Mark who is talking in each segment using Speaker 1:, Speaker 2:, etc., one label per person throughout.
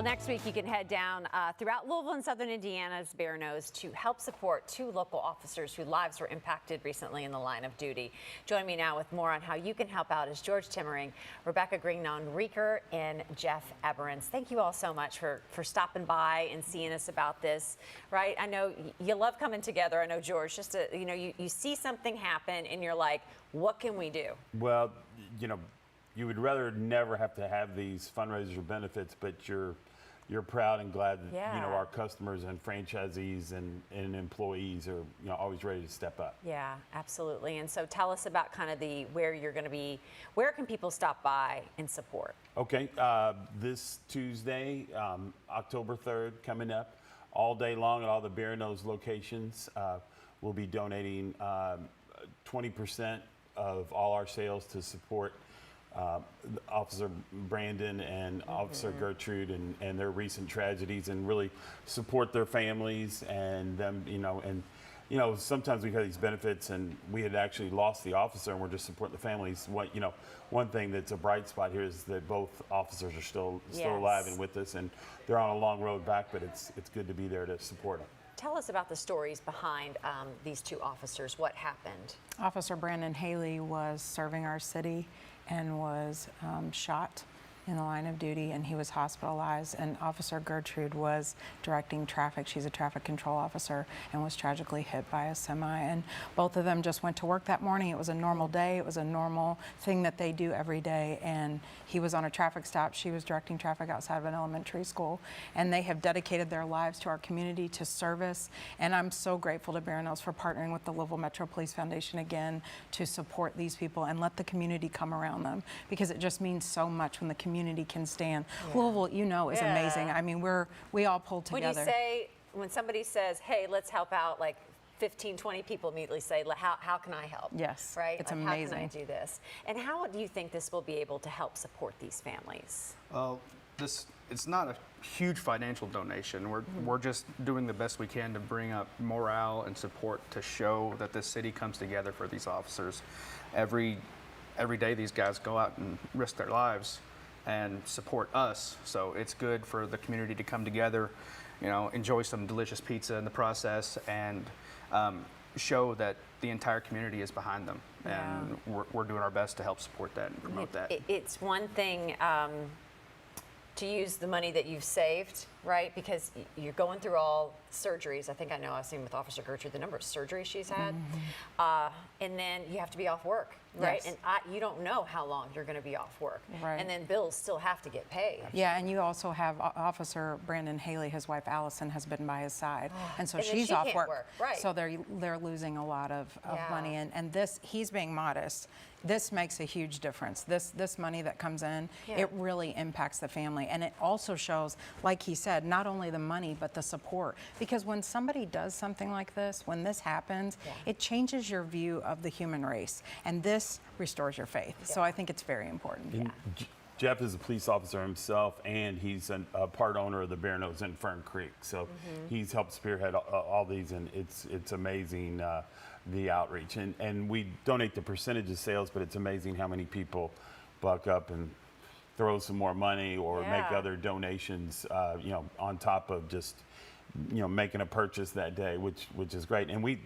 Speaker 1: Next week, you can head down throughout Louisville and southern Indiana's Bearnos to help support 2 local officers whose lives were impacted recently in the line of duty. Join me now with more on how you can help out is George Timmering, Rebecca Grignon-Reeker, and Jeff Eberens. Thank you all so much for stopping by and seeing us about this, right? I know you love coming together. I know, George, just to, you see something happen and you're like, what can we do?
Speaker 2: Well, you would rather never have to have these fundraisers or benefits, but you're proud and glad that our customers and franchisees and employees are always ready to step up.
Speaker 1: Yeah, absolutely. And so tell us about kind of where you're going to be. Where can people stop by and support?
Speaker 2: Okay, this Tuesday, October 3rd, coming up, all day long at all the Bearno's locations, we'll be donating 20% of all our sales to support Officer Brandon and Officer Gertrude and their recent tragedies, and really support their families and them, sometimes we've had these benefits and we had actually lost the officer and we're just supporting the families. One thing that's a bright spot here is that both officers are still alive and with us, and they're on a long road back, but it's good to be there to support them.
Speaker 1: Tell us about the stories behind these 2 officers. What happened?
Speaker 3: Officer Brandon Haley was serving our city and was shot in the line of duty, and he was hospitalized. And Officer Gertrude was directing traffic. She's a traffic control officer and was tragically hit by a semi. And both of them just went to work that morning. It was a normal day. It was a normal thing that they do every day. And he was on a traffic stop. She was directing traffic outside of an elementary school. And they have dedicated their lives to our community, to service. And I'm so grateful to Bearno's for partnering with the Louisville Metro Police Foundation again to support these people and let the community come around them, because it just means so much when the community can stand. Louisville, is amazing. I mean, we all pull together.
Speaker 1: When somebody says, hey, let's help out, like 15, 20 people immediately say, how can I help?
Speaker 3: Yes,
Speaker 1: right?
Speaker 3: It's
Speaker 1: like,
Speaker 3: amazing.
Speaker 1: How can I do this? And how do you think this will be able to help support these families?
Speaker 4: It's not a huge financial donation. We're just doing the best we can to bring up morale and support to show that this city comes together for these officers. Every day these guys go out and risk their lives and support us. So it's good for the community to come together, enjoy some delicious pizza in the process, and show that the entire community is behind them. Yeah. And we're doing our best to help support that and promote that.
Speaker 1: It's one thing to use the money that you've saved, right? Because you're going through all surgeries. I think I've seen with Officer Gertrude the number of surgeries she's had. And then you have to be off work, right?
Speaker 3: Yes.
Speaker 1: And you don't know how long you're going to be off work.
Speaker 3: Right.
Speaker 1: And then bills still have to get paid.
Speaker 3: Yeah, and you also have Officer Brandon Haley, his wife Allison has been by his side. And so she's off work.
Speaker 1: Right.
Speaker 3: So they're losing a lot of money. And he's being modest. This makes a huge difference. This money that comes in, it really impacts the family. And it also shows, like he said, not only the money, but the support. Because when somebody does something like this, when this happens, it changes your view of the human race. And this restores your faith. So I think it's very important.
Speaker 2: Jeff is a police officer himself, and he's a part owner of the Bearno's in Fern Creek. So he's helped spearhead all these, and it's amazing the outreach. And we donate the percentage of sales, but it's amazing how many people buck up and throw some more money or make other donations, on top of just, making a purchase that day, which is great. And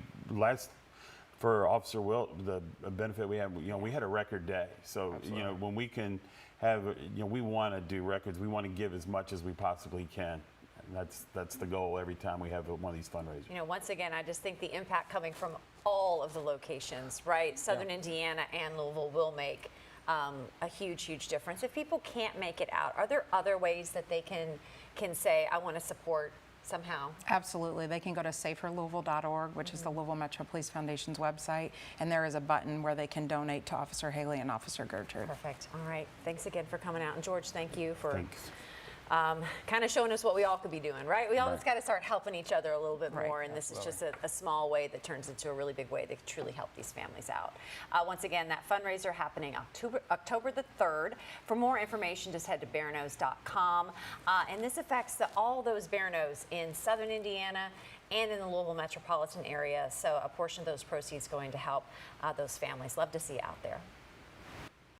Speaker 2: for Officer Wilt, the benefit we have, we had a record day. So, when we can have, we want to do records. We want to give as much as we possibly can. And that's the goal every time we have one of these fundraisers.
Speaker 1: Once again, I just think the impact coming from all of the locations, right? Southern Indiana and Louisville will make a huge difference. If people can't make it out, are there other ways that they can say, I want to support somehow?
Speaker 3: Absolutely. They can go to saferlouisville.org, which is the Louisville Metro Police Foundation's website, and there is a button where they can donate to Officer Haley and Officer Gertrude.
Speaker 1: Perfect. All right. Thanks again for coming out. And George, thank you for kind of showing us what we all could be doing, right? We always got to start helping each other a little bit more, and this is just a small way that turns into a really big way to truly help these families out. Once again, that fundraiser happening October the 3rd. For more information, just head to bearnos.com. And this affects all those Bearnos in southern Indiana and in the Louisville metropolitan area. So a portion of those proceeds going to help those families. Love to see you out there.